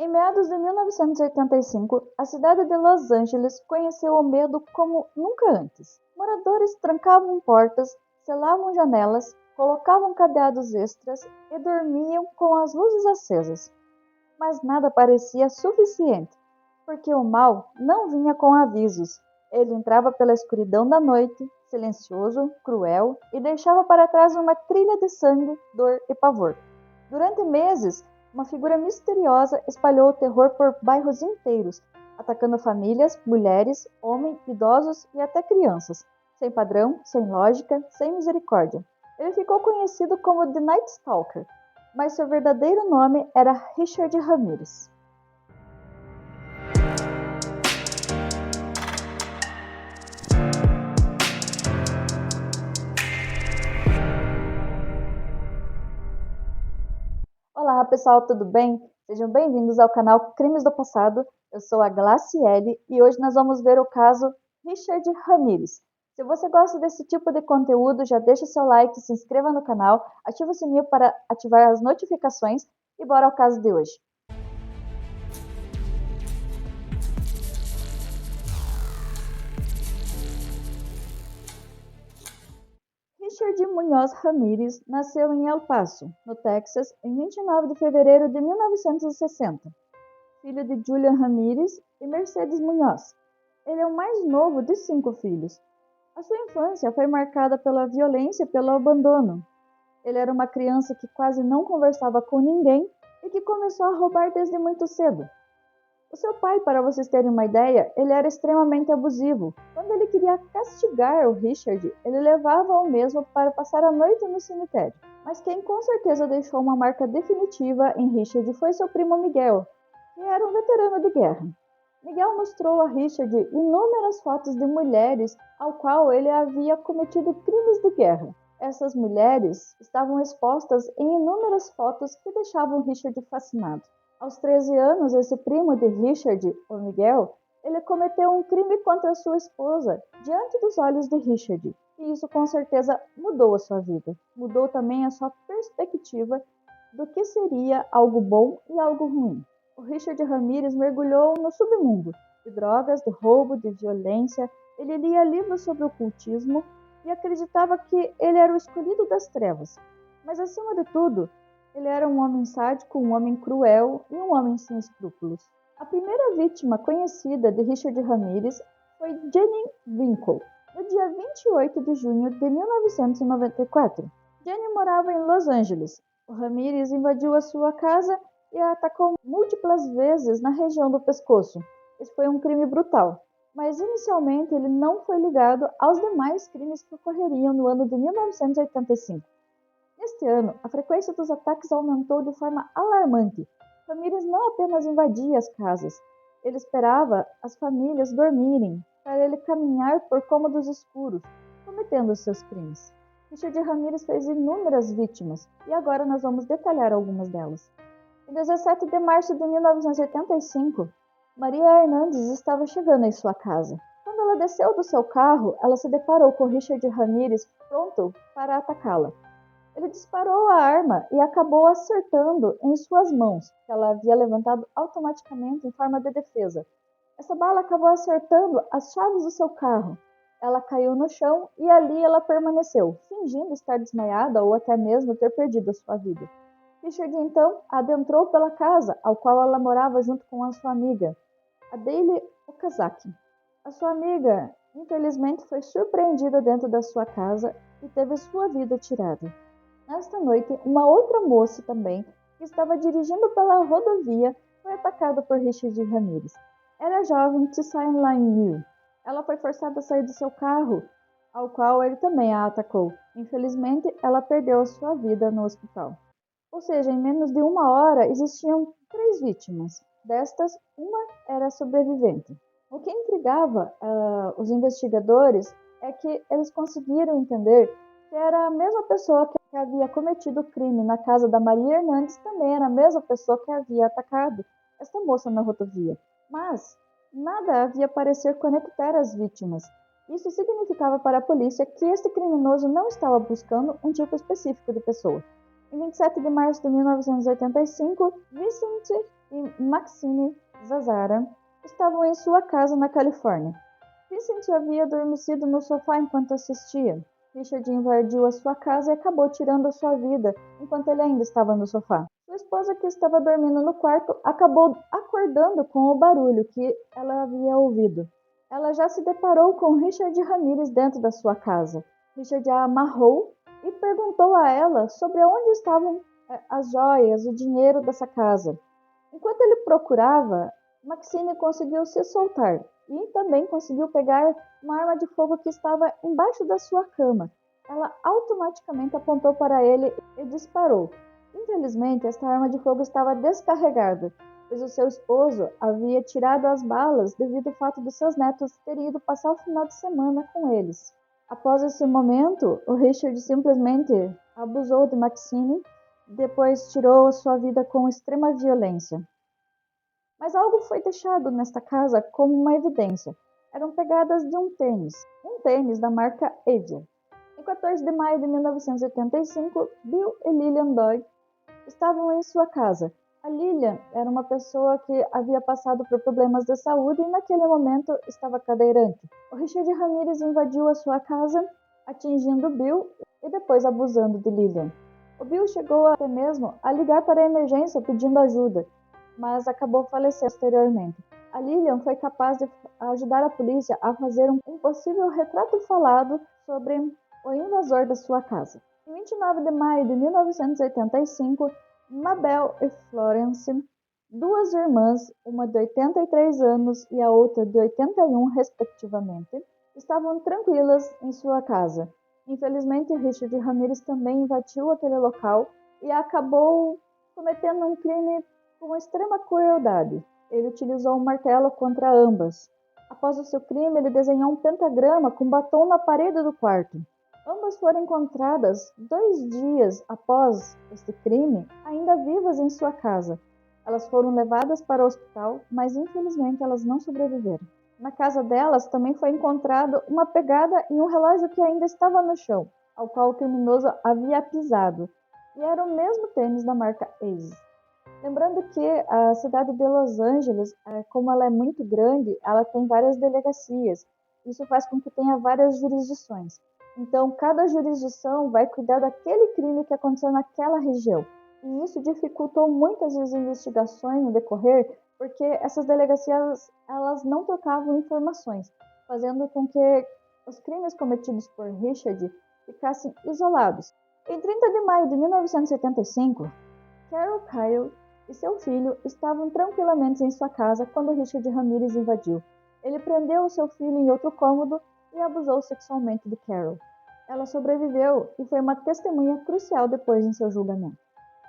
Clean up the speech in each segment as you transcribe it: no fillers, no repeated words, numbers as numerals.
Em meados de 1985, a cidade de Los Angeles conheceu o medo como nunca antes. Moradores trancavam portas, selavam janelas, colocavam cadeados extras e dormiam com as luzes acesas. Mas nada parecia suficiente, porque o mal não vinha com avisos. Ele entrava pela escuridão da noite, silencioso, cruel, e deixava para trás uma trilha de sangue, dor e pavor. Durante meses, uma figura misteriosa espalhou o terror por bairros inteiros, atacando famílias, mulheres, homens, idosos e até crianças, sem padrão, sem lógica, sem misericórdia. Ele ficou conhecido como The Night Stalker, mas seu verdadeiro nome era Richard Ramirez. Olá pessoal, tudo bem? Sejam bem-vindos ao canal Crimes do Passado. Eu sou a Glaciele e hoje nós vamos ver o caso Richard Ramirez. Se você gosta desse tipo de conteúdo, já deixa seu like, se inscreva no canal, ative o sininho para ativar as notificações e bora ao caso de hoje. Richard Munhoz Ramirez nasceu em El Paso, no Texas, em 29 de fevereiro de 1960. Filho de Julian Ramirez e Mercedes Munhoz. Ele é o mais novo de 5 filhos. A sua infância foi marcada pela violência e pelo abandono. Ele era uma criança que quase não conversava com ninguém e que começou a roubar desde muito cedo. O seu pai, para vocês terem uma ideia, ele era extremamente abusivo. Quando ele queria castigar o Richard, ele levava-o mesmo para passar a noite no cemitério. Mas quem com certeza deixou uma marca definitiva em Richard foi seu primo Miguel, que era um veterano de guerra. Miguel mostrou a Richard inúmeras fotos de mulheres ao qual ele havia cometido crimes de guerra. Essas mulheres estavam expostas em inúmeras fotos que deixavam Richard fascinado. Aos 13 anos, esse primo de Richard, o Miguel, ele cometeu um crime contra sua esposa diante dos olhos de Richard. E isso com certeza mudou a sua vida. Mudou também a sua perspectiva do que seria algo bom e algo ruim. O Richard Ramirez mergulhou no submundo de drogas, de roubo, de violência. Ele lia livros sobre ocultismo e acreditava que ele era o escolhido das trevas. Mas acima de tudo, ele era um homem sádico, um homem cruel e um homem sem escrúpulos. A primeira vítima conhecida de Richard Ramirez foi Jenny Winkle, no dia 28 de junho de 1994. Jenny morava em Los Angeles. O Ramirez invadiu a sua casa e a atacou múltiplas vezes na região do pescoço. Esse foi um crime brutal, mas inicialmente ele não foi ligado aos demais crimes que ocorreriam no ano de 1985. Neste ano, a frequência dos ataques aumentou de forma alarmante. Ramirez não apenas invadia as casas, ele esperava as famílias dormirem para ele caminhar por cômodos escuros, cometendo seus crimes. Richard Ramirez fez inúmeras vítimas e agora nós vamos detalhar algumas delas. Em 17 de março de 1985, Maria Hernandes estava chegando em sua casa. Quando ela desceu do seu carro, ela se deparou com Richard Ramirez pronto para atacá-la. Ele disparou a arma e acabou acertando em suas mãos, que ela havia levantado automaticamente em forma de defesa. Essa bala acabou acertando as chaves do seu carro. Ela caiu no chão e ali ela permaneceu, fingindo estar desmaiada ou até mesmo ter perdido a sua vida. Richard então adentrou pela casa, ao qual ela morava junto com a sua amiga, a Daily Okazaki. A sua amiga, infelizmente, foi surpreendida dentro da sua casa e teve sua vida tirada. Nesta noite, uma outra moça também, que estava dirigindo pela rodovia, foi atacada por Richard Ramirez. Era a jovem Tsain Liu. Ela foi forçada a sair do seu carro, ao qual ele também a atacou. Infelizmente, ela perdeu a sua vida no hospital. Ou seja, em menos de uma hora, existiam 3 vítimas. Destas, uma era sobrevivente. O que intrigava os investigadores é que eles conseguiram entender que era a mesma pessoa que havia cometido o crime na casa da Maria Hernandes, também era a mesma pessoa que havia atacado esta moça na rodovia. Mas nada havia parecer conectar as vítimas. Isso significava para a polícia que este criminoso não estava buscando um tipo específico de pessoa. Em 27 de março de 1985, Vincent e Maxine Zazzara estavam em sua casa na Califórnia. Vincent havia adormecido no sofá enquanto assistia. Richard invadiu a sua casa e acabou tirando sua vida enquanto ele ainda estava no sofá. Sua esposa, que estava dormindo no quarto, acabou acordando com o barulho que ela havia ouvido. Ela já se deparou com Richard Ramirez dentro da sua casa. Richard a amarrou e perguntou a ela sobre onde estavam as joias, o dinheiro dessa casa. Enquanto ele procurava, Maxine conseguiu se soltar e também conseguiu pegar uma arma de fogo que estava embaixo da sua cama. Ela automaticamente apontou para ele e disparou. Infelizmente, esta arma de fogo estava descarregada, pois o seu esposo havia tirado as balas devido ao fato de seus netos terem ido passar o final de semana com eles. Após esse momento, o Richard simplesmente abusou de Maxine e depois tirou a sua vida com extrema violência. Mas algo foi deixado nesta casa como uma evidência. Eram pegadas de um tênis da marca Avian. Em 14 de maio de 1985, Bill e Lillian Doig estavam em sua casa. A Lillian era uma pessoa que havia passado por problemas de saúde e naquele momento estava cadeirante. O Richard Ramirez invadiu a sua casa, atingindo Bill e depois abusando de Lillian. O Bill chegou até mesmo a ligar para a emergência pedindo ajuda, mas acabou falecendo posteriormente. A Lillian foi capaz de ajudar a polícia a fazer um possível retrato falado sobre o invasor da sua casa. Em 29 de maio de 1985, Mabel e Florence, duas irmãs, uma de 83 anos e a outra de 81 respectivamente, estavam tranquilas em sua casa. Infelizmente, Richard Ramirez também invadiu aquele local e acabou cometendo um crime com extrema crueldade. Ele utilizou um martelo contra ambas. Após o seu crime, ele desenhou um pentagrama com batom na parede do quarto. Ambas foram encontradas 2 dias após este crime, ainda vivas em sua casa. Elas foram levadas para o hospital, mas infelizmente elas não sobreviveram. Na casa delas também foi encontrado uma pegada em um relógio que ainda estava no chão, ao qual o criminoso havia pisado, e era o mesmo tênis da marca Ace. Lembrando que a cidade de Los Angeles, como ela é muito grande, ela tem várias delegacias. Isso faz com que tenha várias jurisdições. Então, cada jurisdição vai cuidar daquele crime que aconteceu naquela região. E isso dificultou muitas as investigações no decorrer, porque essas delegacias elas não trocavam informações, fazendo com que os crimes cometidos por Richard ficassem isolados. Em 30 de maio de 1975, Carol Kyle e seu filho estavam tranquilamente em sua casa quando Richard Ramirez invadiu. Ele prendeu seu filho em outro cômodo e abusou sexualmente de Carol. Ela sobreviveu e foi uma testemunha crucial depois em seu julgamento.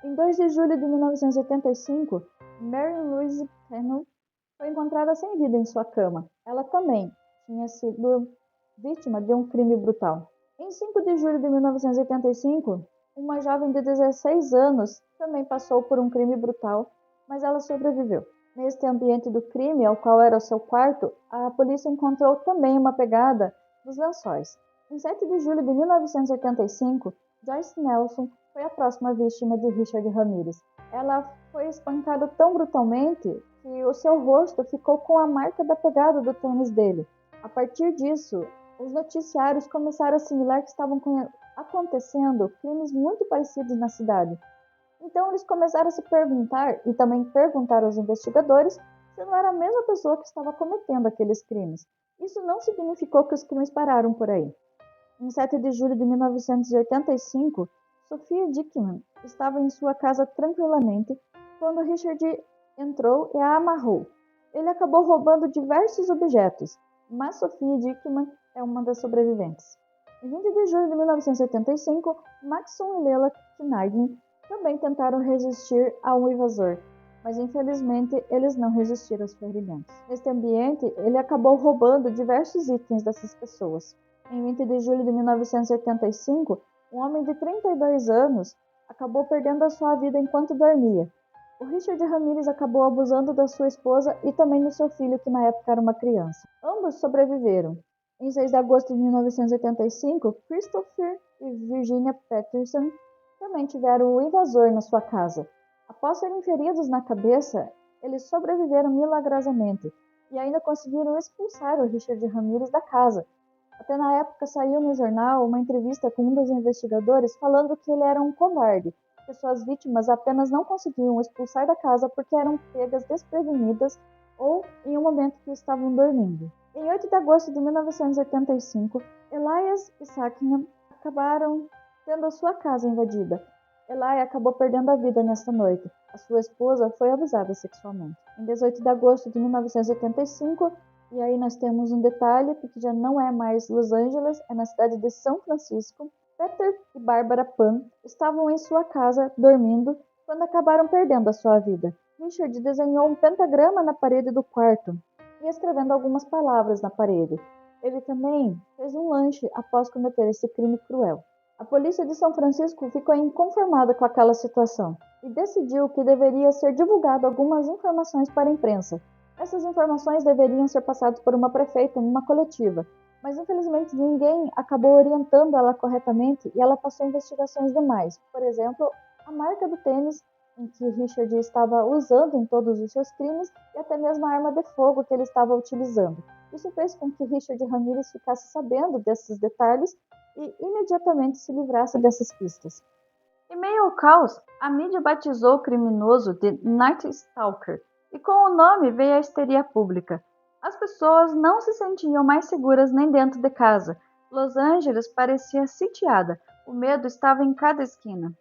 Em 2 de julho de 1985, Mary Louise Pennell foi encontrada sem vida em sua cama. Ela também tinha sido vítima de um crime brutal. Em 5 de julho de 1985, uma jovem de 16 anos também passou por um crime brutal, mas ela sobreviveu. Neste ambiente do crime, ao qual era o seu quarto, a polícia encontrou também uma pegada nos lençóis. Em 7 de julho de 1985, Joyce Nelson foi a próxima vítima de Richard Ramirez. Ela foi espancada tão brutalmente que o seu rosto ficou com a marca da pegada do tênis dele. A partir disso, os noticiários começaram a assimilar que estavam acontecendo crimes muito parecidos na cidade. Então eles começaram a se perguntar, e também perguntar aos investigadores, se não era a mesma pessoa que estava cometendo aqueles crimes. Isso não significou que os crimes pararam por aí. Em 7 de julho de 1985, Sophia Dickman estava em sua casa tranquilamente quando Richard entrou e a amarrou. Ele acabou roubando diversos objetos, mas Sophia Dickman é uma das sobreviventes. Em 20 de julho de 1985, Maxon e Leila Knighton também tentaram resistir a um invasor, mas infelizmente eles não resistiram aos ferimentos. Neste ambiente, ele acabou roubando diversos itens dessas pessoas. Em 20 de julho de 1985, um homem de 32 anos acabou perdendo a sua vida enquanto dormia. O Richard Ramirez acabou abusando da sua esposa e também do seu filho, que na época era uma criança. Ambos sobreviveram. Em 6 de agosto de 1985, Christopher e Virginia Peterson também tiveram o invasor na sua casa. Após serem feridos na cabeça, eles sobreviveram milagrosamente e ainda conseguiram expulsar o Richard Ramirez da casa. Até na época saiu no jornal uma entrevista com um dos investigadores falando que ele era um covarde, que suas vítimas apenas não conseguiam expulsar da casa porque eram pegas desprevenidas ou em um momento que estavam dormindo. Em 8 de agosto de 1985, Elias e Sackman acabaram tendo a sua casa invadida. Eli acabou perdendo a vida nesta noite. A sua esposa foi abusada sexualmente. Em 18 de agosto de 1985, e aí nós temos um detalhe, porque já não é mais Los Angeles, é na cidade de São Francisco. Peter e Barbara Pan estavam em sua casa dormindo quando acabaram perdendo a sua vida. Richard desenhou um pentagrama na parede do quarto e escrevendo algumas palavras na parede. Ele também fez um lanche após cometer esse crime cruel. A polícia de São Francisco ficou inconformada com aquela situação e decidiu que deveria ser divulgado algumas informações para a imprensa. Essas informações deveriam ser passadas por uma prefeita em uma coletiva, mas infelizmente ninguém acabou orientando ela corretamente e ela passou investigações demais. Por exemplo, a marca do tênis em que Richard estava usando em todos os seus crimes e até mesmo a arma de fogo que ele estava utilizando. Isso fez com que Richard Ramirez ficasse sabendo desses detalhes e imediatamente se livrasse dessas pistas. Em meio ao caos, a mídia batizou o criminoso de Night Stalker e com o nome veio a histeria pública. As pessoas não se sentiam mais seguras nem dentro de casa. Los Angeles parecia sitiada, o medo estava em cada esquina.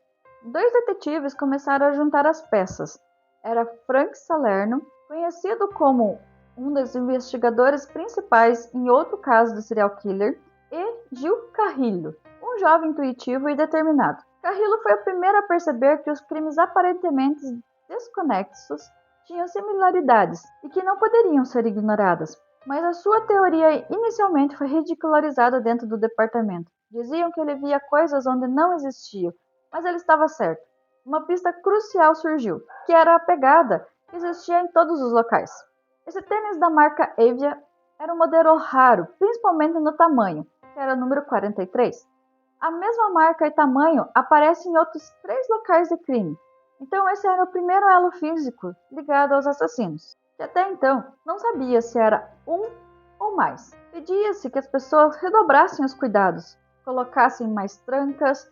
2 detetives começaram a juntar as peças. Era Frank Salerno, conhecido como um dos investigadores principais em outro caso de serial killer, e Gil Carrillo, um jovem intuitivo e determinado. Carrillo foi o primeiro a perceber que os crimes aparentemente desconexos tinham similaridades e que não poderiam ser ignoradas. Mas a sua teoria inicialmente foi ridicularizada dentro do departamento. Diziam que ele via coisas onde não existiam, mas ele estava certo. Uma pista crucial surgiu, que era a pegada que existia em todos os locais. Esse tênis da marca Avia era um modelo raro, principalmente no tamanho, que era o número 43. A mesma marca e tamanho aparece em outros 3 locais de crime. Então esse era o primeiro elo físico ligado aos assassinos, que até então não sabia se era um ou mais. Pedia-se que as pessoas redobrassem os cuidados, colocassem mais trancas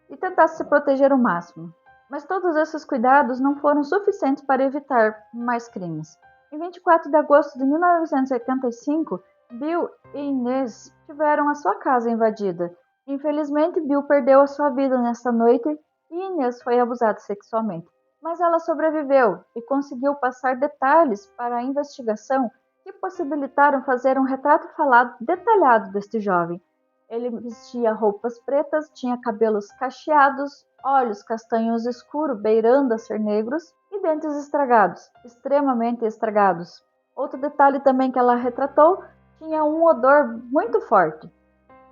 e tentassem se proteger o máximo. Mas todos esses cuidados não foram suficientes para evitar mais crimes. Em 24 de agosto de 1985, Bill e Inês tiveram a sua casa invadida. Infelizmente, Bill perdeu a sua vida nesta noite e Inês foi abusada sexualmente. Mas ela sobreviveu e conseguiu passar detalhes para a investigação que possibilitaram fazer um retrato falado detalhado deste jovem. Ele vestia roupas pretas, tinha cabelos cacheados, olhos castanhos escuros beirando a ser negros e dentes estragados, extremamente estragados. Outro detalhe também que ela retratou, tinha um odor muito forte,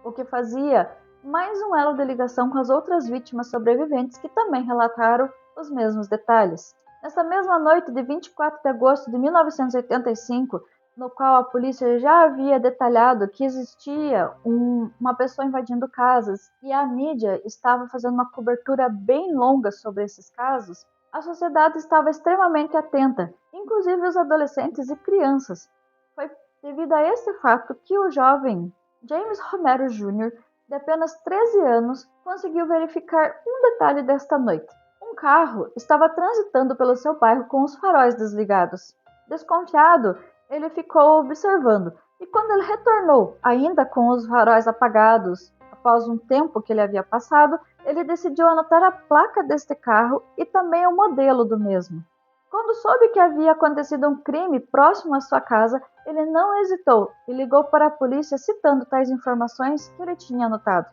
o que fazia mais um elo de ligação com as outras vítimas sobreviventes que também relataram os mesmos detalhes. Nessa mesma noite de 24 de agosto de 1985, no qual a polícia já havia detalhado que existia uma pessoa invadindo casas e a mídia estava fazendo uma cobertura bem longa sobre esses casos, a sociedade estava extremamente atenta, inclusive os adolescentes e crianças. Foi devido a este fato que o jovem James Romero Jr., de apenas 13 anos, conseguiu verificar um detalhe desta noite. Um carro estava transitando pelo seu bairro com os faróis desligados. Desconfiado, ele ficou observando, e quando ele retornou, ainda com os faróis apagados, após um tempo que ele havia passado, ele decidiu anotar a placa deste carro e também o modelo do mesmo. Quando soube que havia acontecido um crime próximo à sua casa, ele não hesitou e ligou para a polícia citando tais informações que ele tinha anotado.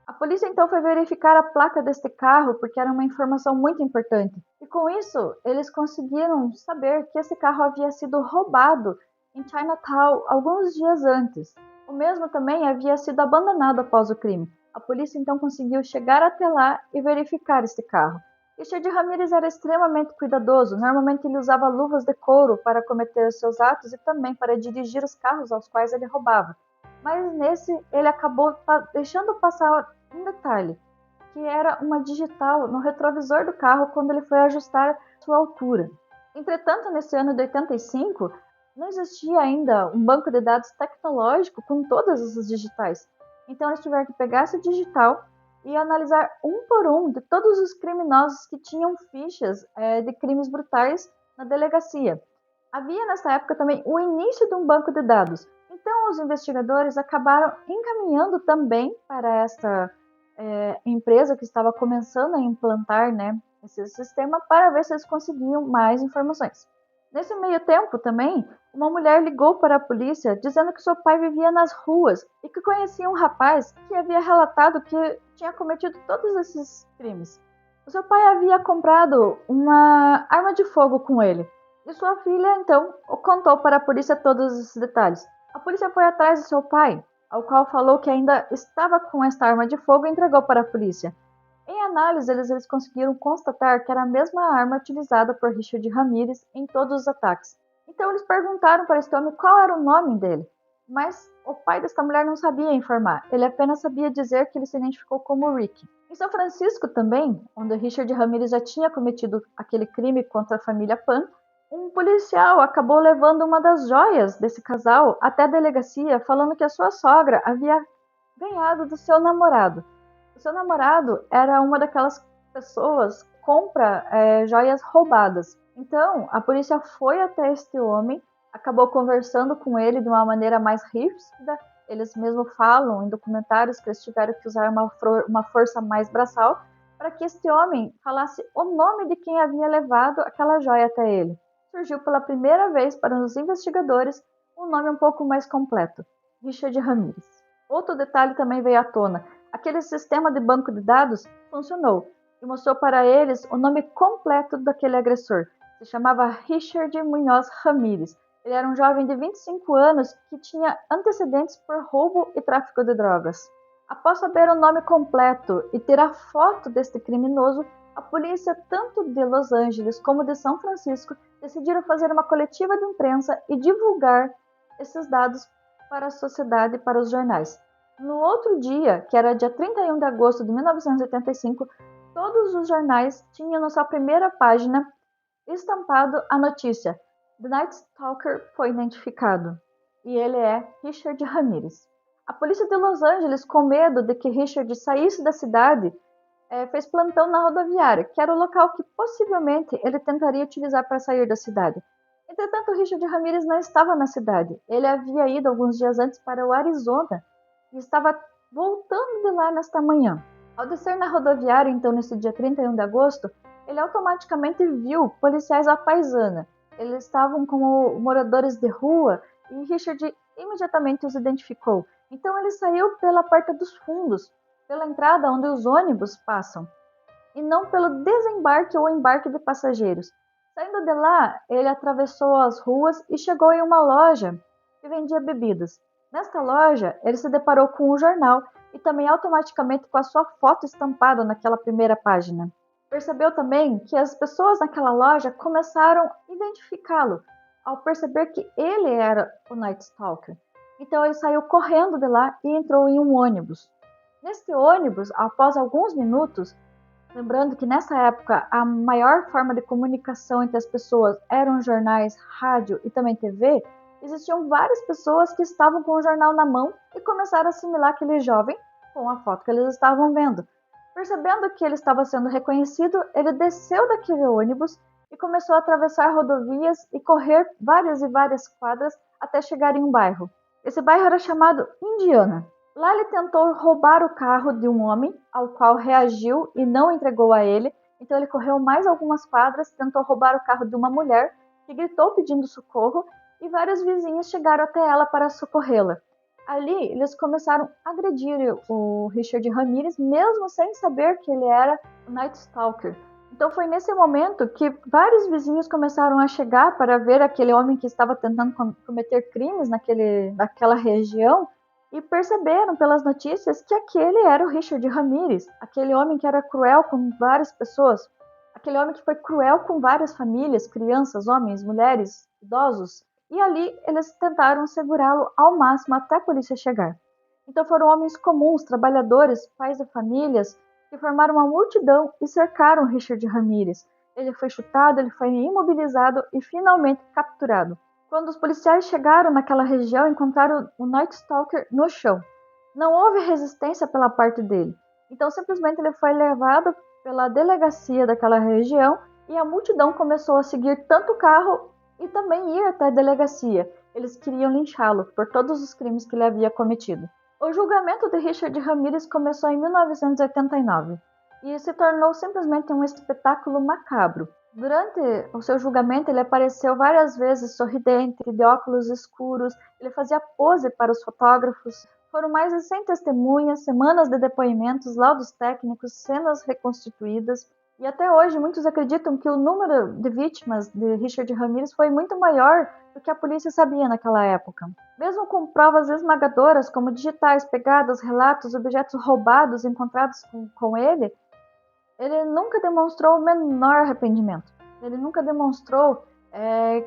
A polícia então foi verificar a placa deste carro porque era uma informação muito importante. E com isso, eles conseguiram saber que esse carro havia sido roubado em Chinatown alguns dias antes. O mesmo também havia sido abandonado após o crime. A polícia então conseguiu chegar até lá e verificar este carro. Richard Ramirez era extremamente cuidadoso. Normalmente ele usava luvas de couro para cometer seus atos e também para dirigir os carros aos quais ele roubava. Mas nesse ele acabou deixando passar um detalhe, que era uma digital no retrovisor do carro quando ele foi ajustar sua altura. Entretanto, nesse ano de 85, não existia ainda um banco de dados tecnológico com todas essas digitais. Então, eles tiveram que pegar essa digital e analisar um por um de todos os criminosos que tinham fichas de crimes brutais na delegacia. Havia nessa época também o início de um banco de dados. Então, os investigadores acabaram encaminhando também para essa empresa que estava começando a implantar, né, esse sistema para ver se eles conseguiam mais informações. Nesse meio tempo também, uma mulher ligou para a polícia dizendo que seu pai vivia nas ruas e que conhecia um rapaz que havia relatado que tinha cometido todos esses crimes. O seu pai havia comprado uma arma de fogo com ele e sua filha então contou para a polícia todos esses detalhes. A polícia foi atrás de seu pai, ao qual falou que ainda estava com esta arma de fogo e entregou para a polícia. Em análise, eles conseguiram constatar que era a mesma arma utilizada por Richard Ramirez em todos os ataques. Então eles perguntaram para este homem qual era o nome dele, mas o pai desta mulher não sabia informar, ele apenas sabia dizer que ele se identificou como Rick. Em São Francisco também, onde Richard Ramirez já tinha cometido aquele crime contra a família Pan, um policial acabou levando uma das joias desse casal até a delegacia, falando que a sua sogra havia ganhado do seu namorado. O seu namorado era uma daquelas pessoas que compra joias roubadas. Então, a polícia foi até este homem, acabou conversando com ele de uma maneira mais ríspida. Eles mesmo falam em documentários que eles tiveram que usar uma força mais braçal para que este homem falasse o nome de quem havia levado aquela joia até ele. Surgiu pela primeira vez para os investigadores um nome um pouco mais completo: Richard Ramirez. Outro detalhe também veio à tona: aquele sistema de banco de dados funcionou e mostrou para eles o nome completo daquele agressor. Se chamava Richard Munhoz Ramirez. Ele era um jovem de 25 anos que tinha antecedentes por roubo e tráfico de drogas. Após saber o nome completo e ter a foto deste criminoso, a polícia tanto de Los Angeles como de São Francisco decidiram fazer uma coletiva de imprensa e divulgar esses dados para a sociedade e para os jornais. No outro dia, que era dia 31 de agosto de 1985, todos os jornais tinham na sua primeira página estampado a notícia: The Night Stalker foi identificado, e ele é Richard Ramirez. A polícia de Los Angeles, com medo de que Richard saísse da cidade, fez plantão na rodoviária, que era o local que possivelmente ele tentaria utilizar para sair da cidade. Entretanto, Richard Ramirez não estava na cidade. Ele havia ido alguns dias antes para o Arizona e estava voltando de lá nesta manhã. Ao descer na rodoviária, então, nesse dia 31 de agosto, ele automaticamente viu policiais à paisana. Eles estavam como moradores de rua e Richard imediatamente os identificou. Então ele saiu pela porta dos fundos, pela entrada onde os ônibus passam, e não pelo desembarque ou embarque de passageiros. Saindo de lá, ele atravessou as ruas e chegou em uma loja que vendia bebidas. Nesta loja, ele se deparou com um jornal e também automaticamente com a sua foto estampada naquela primeira página. Percebeu também que as pessoas naquela loja começaram a identificá-lo ao perceber que ele era o Night Stalker. Então ele saiu correndo de lá e entrou em um ônibus. Neste ônibus, após alguns minutos, lembrando que nessa época a maior forma de comunicação entre as pessoas eram jornais, rádio e também TV, existiam várias pessoas que estavam com o jornal na mão e começaram a assimilar aquele jovem com a foto que eles estavam vendo. Percebendo que ele estava sendo reconhecido, ele desceu daquele ônibus e começou a atravessar rodovias e correr várias e várias quadras até chegar em um bairro. Esse bairro era chamado Indiana. Lá ele tentou roubar o carro de um homem, ao qual reagiu e não entregou a ele. Então ele correu mais algumas quadras, tentou roubar o carro de uma mulher, que gritou pedindo socorro, e vários vizinhos chegaram até ela para socorrê-la. Ali eles começaram a agredir o Richard Ramirez, mesmo sem saber que ele era o Night Stalker. Então foi nesse momento que vários vizinhos começaram a chegar para ver aquele homem que estava tentando cometer crimes naquela região, e perceberam pelas notícias que aquele era o Richard Ramirez, aquele homem que era cruel com várias pessoas, aquele homem que foi cruel com várias famílias, crianças, homens, mulheres, idosos. E ali eles tentaram segurá-lo ao máximo até a polícia chegar. Então foram homens comuns, trabalhadores, pais de famílias, que formaram uma multidão e cercaram Richard Ramirez. ele foi chutado, ele foi imobilizado e finalmente capturado. Quando os policiais chegaram naquela região, encontraram o Night Stalker no chão. Não houve resistência pela parte dele. Então, simplesmente ele foi levado pela delegacia daquela região e a multidão começou a seguir tanto o carro e também ir até a delegacia. Eles queriam linchá-lo por todos os crimes que ele havia cometido. O julgamento de Richard Ramirez começou em 1989 e se tornou simplesmente um espetáculo macabro. Durante o seu julgamento, ele apareceu várias vezes sorridente, de óculos escuros, ele fazia pose para os fotógrafos. Foram mais de 100 testemunhas, semanas de depoimentos, laudos técnicos, cenas reconstituídas. E até hoje, muitos acreditam que o número de vítimas de Richard Ramirez foi muito maior do que a polícia sabia naquela época. Mesmo com provas esmagadoras, como digitais, pegadas, relatos, objetos roubados encontrados com ele nunca demonstrou o menor arrependimento. Ele nunca demonstrou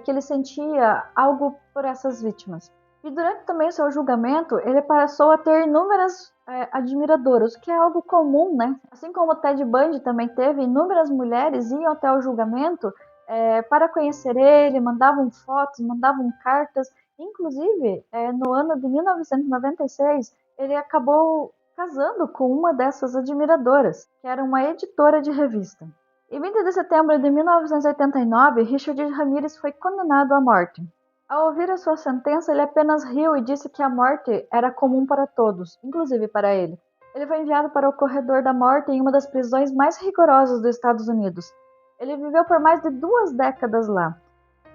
que ele sentia algo por essas vítimas. E durante também o seu julgamento, ele passou a ter inúmeras admiradoras, o que é algo comum, né? Assim como o Ted Bundy também teve, inúmeras mulheres iam até o julgamento para conhecer ele, mandavam fotos, mandavam cartas. Inclusive, no ano de 1996, ele acabou casando com uma dessas admiradoras, que era uma editora de revista. Em 20 de setembro de 1989, Richard Ramirez foi condenado à morte. Ao ouvir a sua sentença, ele apenas riu e disse que a morte era comum para todos, inclusive para ele. Ele foi enviado para o corredor da morte em uma das prisões mais rigorosas dos Estados Unidos. Ele viveu por mais de 2 décadas lá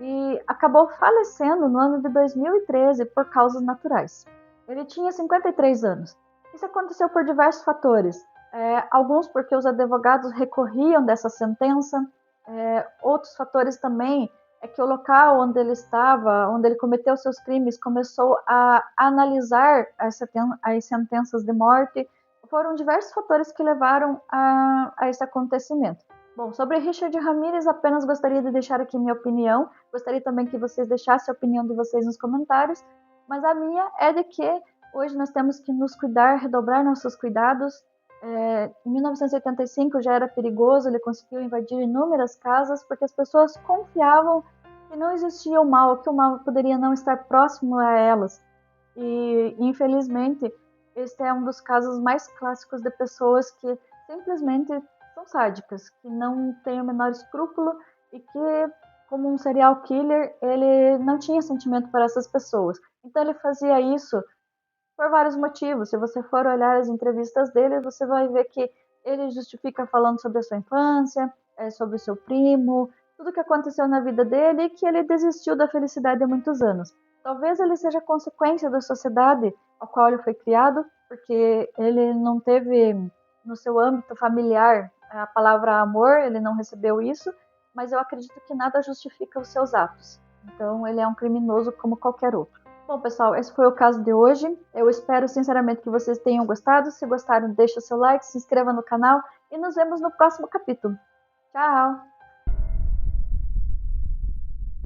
e acabou falecendo no ano de 2013 por causas naturais. Ele tinha 53 anos. Isso aconteceu por diversos fatores. Alguns porque os advogados recorriam dessa sentença, outros fatores também é que o local onde ele estava, onde ele cometeu seus crimes, começou a analisar as sentenças de morte. Foram diversos fatores que levaram a esse acontecimento. Bom, sobre Richard Ramirez, apenas gostaria de deixar aqui minha opinião. Gostaria também que vocês deixassem a opinião de vocês nos comentários. Mas a minha é de que hoje nós temos que nos cuidar, redobrar nossos cuidados. Em 1985 já era perigoso, ele conseguiu invadir inúmeras casas porque as pessoas confiavam que não existia o mal, que o mal poderia não estar próximo a elas. E, infelizmente, este é um dos casos mais clássicos de pessoas que simplesmente são sádicas, que não têm o menor escrúpulo e que, como um serial killer, ele não tinha sentimento para essas pessoas. Então ele fazia isso por vários motivos. Se você for olhar as entrevistas dele, você vai ver que ele justifica falando sobre a sua infância, sobre o seu primo, tudo que aconteceu na vida dele e que ele desistiu da felicidade há muitos anos. Talvez ele seja consequência da sociedade ao qual ele foi criado, porque ele não teve no seu âmbito familiar a palavra amor, ele não recebeu isso, mas eu acredito que nada justifica os seus atos. Então ele é um criminoso como qualquer outro. Bom, pessoal, esse foi o caso de hoje. Eu espero sinceramente que vocês tenham gostado. Se gostaram, deixa o seu like, se inscreva no canal e nos vemos no próximo capítulo. Tchau!